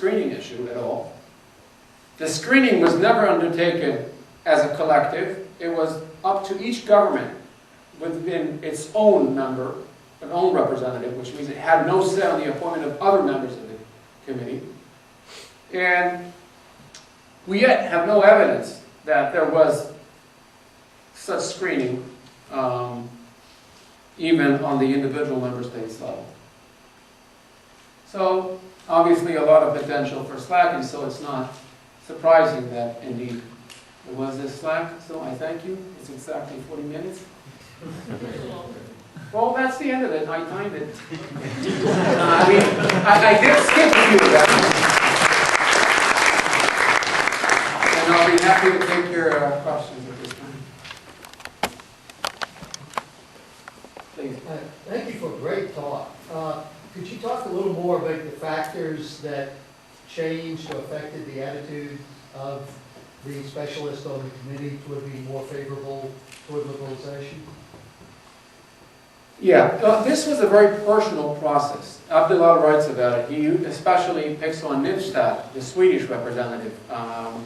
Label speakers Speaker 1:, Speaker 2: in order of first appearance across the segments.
Speaker 1: screening issue at all. The screening was never undertaken as a collective. It was up to each government within its own member, an own representative, which means it had no say on the appointment of other members of the committee. And we yet have no evidence that there was such screening, even on the individual member states level. So, obviously a lot of potential for slacking, so it's not surprising that indeed there was this slack. So I thank you. It's exactly 40 minutes. Well, that's the end of it. I timed it. I did skip a few of them. And I'll be happy to take your questions at this time. Please.
Speaker 2: Thank you for a great talk. Could you talk a little more about the factors that changed or affected the attitude of the specialist on the committee to be more favorable toward liberalization?
Speaker 1: Yeah, this was a very personal process. Abdullah writes about it. He especially picks on Nipstad, the Swedish representative. And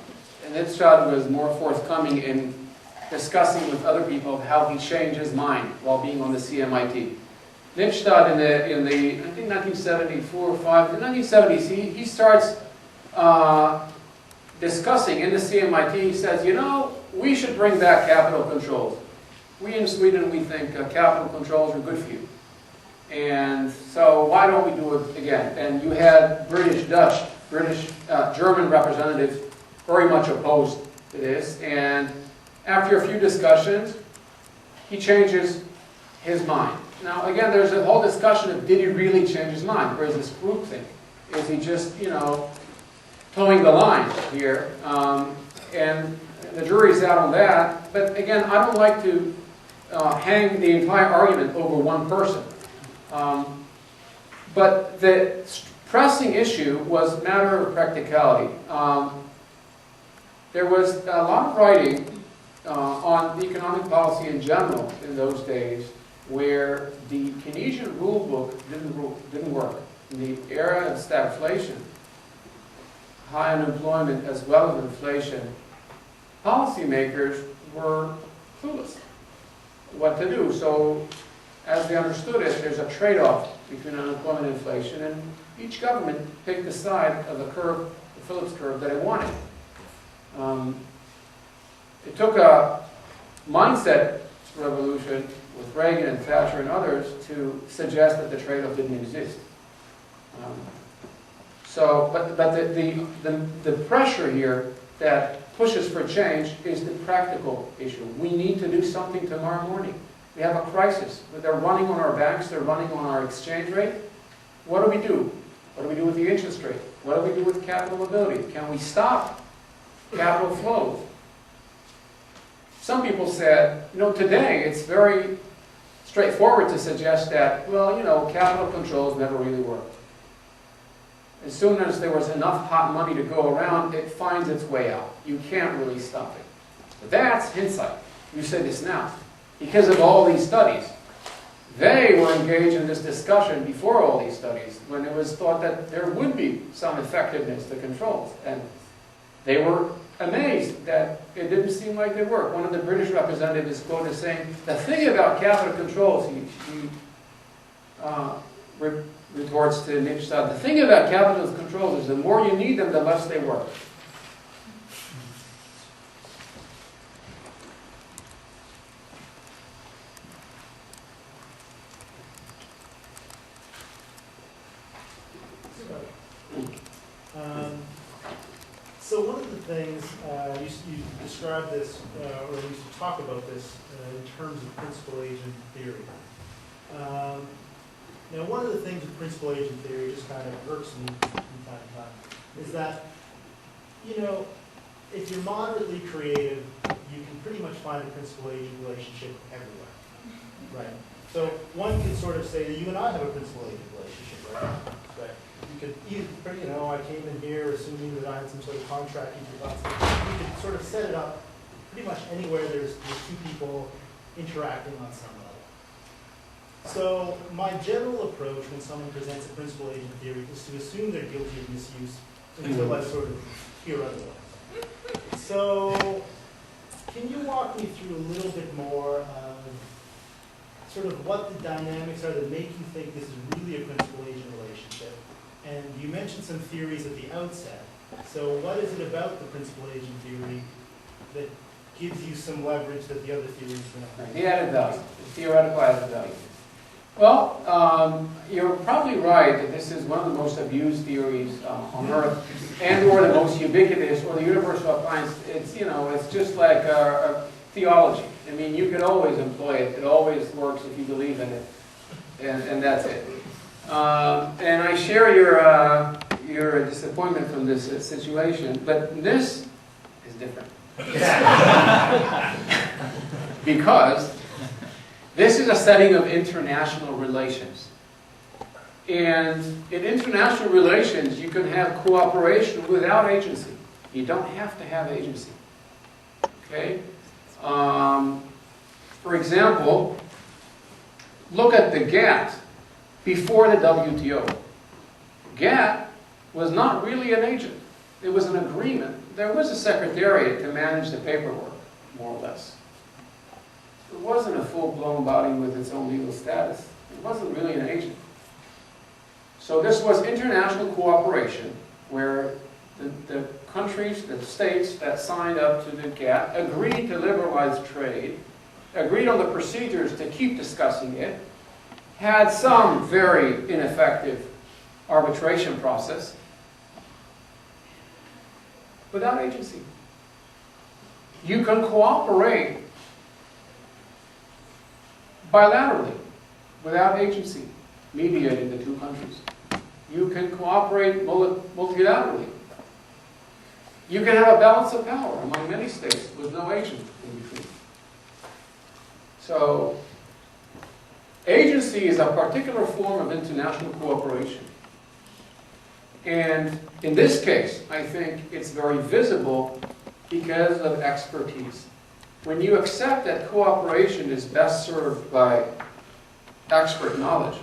Speaker 1: Nipstad was more forthcoming in discussing with other people how he changed his mind while being on the CMIT. Nipstad in the I think 1974 or 5, in the 1970s, he starts discussing in the CMIT. He says, you know, we should bring back capital controls. We in Sweden, we think capital controls are good for you. And so why don't we do it again? And you had British, Dutch, German representatives very much opposed to this. And after a few discussions, he changes his mind. Now, again, there's a whole discussion of did he really change his mind? Or is this groupthink? Is he just, you know, towing the line here? And the jury's out on that. But again, I don't like to hang the entire argument over one person. But the pressing issue was a matter of practicality. There was a lot of writing on the economic policy in general in those days where the Keynesian rule book didn't work. In the era of stagflation, high unemployment as well as inflation, policymakers were clueless what to do. So, as they understood it, there's a trade-off between unemployment and inflation, and each government picked the side of the curve, the Phillips curve, that it wanted. It took a mindset revolution with Reagan and Thatcher and others to suggest that the trade-off didn't exist. But the pressure here that pushes for change is the practical issue. We need to do something tomorrow morning. We have a crisis. They're running on our banks. They're running on our exchange rate. What do we do? What do we do with the interest rate? What do we do with capital mobility? Can we stop capital flows? Some people said, you know, today it's very straightforward to suggest that, well, you know, capital controls never really worked. As soon as there was enough hot money to go around, it finds its way out. You can't really stop it. But that's hindsight. You say this now. Because of all these studies. They were engaged in this discussion before all these studies, when it was thought that there would be some effectiveness to controls. And they were amazed that it didn't seem like they worked. One of the British representatives is quoted as saying, the thing about capital controls, he retorts to Nipstad, the thing about capital controls is the more you need them, the less they work.
Speaker 3: So one of the things, you describe this, or at least you talk about this in terms of principal agent theory. Now one of the things with principal agent theory just kind of irks me from time to time is that, you know, if you're moderately creative, you can pretty much find a principal agent relationship everywhere, right? So one can sort of say that you and I have a principal agent relationship, right? You could, you know, I came in here assuming that I had some sort of contract. You could sort of set it up pretty much anywhere there's two people interacting on some level. So my general approach when someone presents a principal agent theory is to assume they're guilty of misuse until I sort of hear otherwise. So, can you walk me through a little bit more of sort of what the dynamics are that make you think this is really a principal-agent relationship? And you mentioned some theories at the outset. So what is it about the principal-agent theory that gives you some leverage that the other theories don't?
Speaker 1: The added value, the theoretical added value. Well, you're probably right that this is one of the most abused theories on Earth, and/or the most ubiquitous, or the universal appliance. It's, you know, it's just like a theology. I mean, you can always employ it. It always works if you believe in it, and that's it. And I share your disappointment from this situation, but this is different. Because this is a setting of international relations. And in international relations, you can have cooperation without agency. You don't have to have agency. Okay? For example, look at the GATT before the WTO. GATT was not really an agent. It was an agreement. There was a secretariat to manage the paperwork, more or less. It wasn't a full-blown body with its own legal status. It wasn't really an agent. So this was international cooperation where the countries, the states that signed up to the GATT agreed to liberalize trade, agreed on the procedures to keep discussing it, had some very ineffective arbitration process, without agency. You can cooperate bilaterally, without agency, mediating the two countries. You can cooperate multilaterally. You can have a balance of power among many states with no agent in between. So, agency is a particular form of international cooperation. And in this case, I think it's very visible because of expertise. When you accept that cooperation is best served by expert knowledge,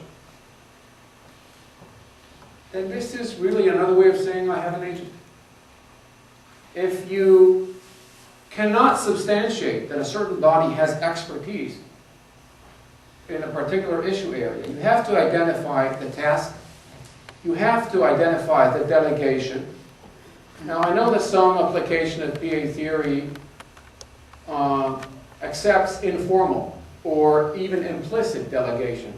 Speaker 1: then this is really another way of saying I have an agent. If you cannot substantiate that a certain body has expertise in a particular issue area, you have to identify the task. You have to identify the delegation. Now, I know that some application of PA theory accepts informal or even implicit delegation.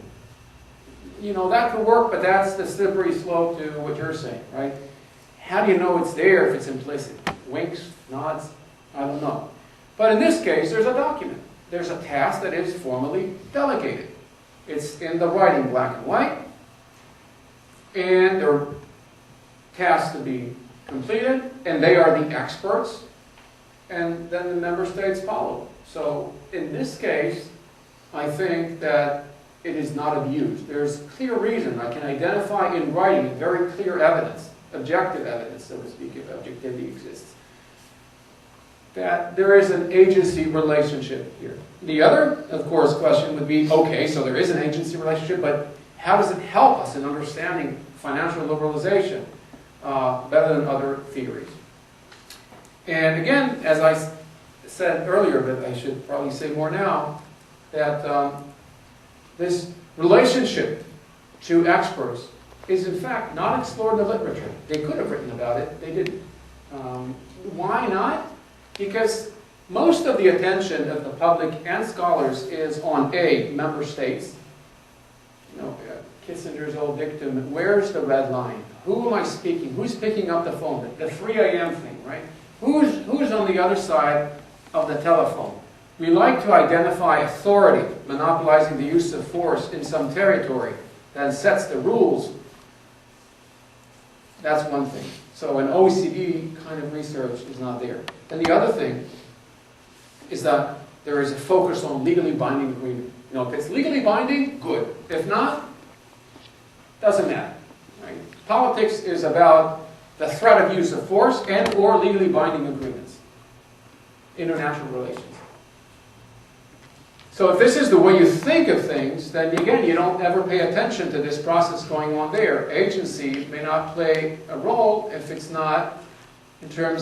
Speaker 1: You know, that could work, but that's the slippery slope to what you're saying, right? How do you know it's there if it's implicit? Winks, nods, I don't know. But in this case, there's a document. There's a task that is formally delegated. It's in the writing, black and white. And there are tasks to be completed, and they are the experts, and then the member states follow. So in this case, I think that it is not abused. There's clear reason. I can identify in writing very clear evidence, objective evidence, so to speak, if objectivity exists, that there is an agency relationship here. The other, of course, question would be, okay, so there is an agency relationship, but how does it help us in understanding financial liberalization better than other theories? And again, as I said earlier, but I should probably say more now, that this relationship to experts is in fact not explored in the literature. They could have written about it, they didn't. Why not? Because most of the attention of the public and scholars is on A, member states. You know, Kissinger's old dictum, where's the red line? Who am I speaking? Who's picking up the phone? The 3 a.m. thing, right? Who's on the other side of the telephone? We like to identify authority, monopolizing the use of force in some territory that sets the rules. That's one thing. So an OECD kind of research is not there. And the other thing is that there is a focus on legally binding agreement. You know, if it's legally binding, good. If not, doesn't matter. Right? Politics is about the threat of use of force and or legally binding agreements. International relations. So if this is the way you think of things, then again, you don't ever pay attention to this process going on there. Agency may not play a role if it's not in terms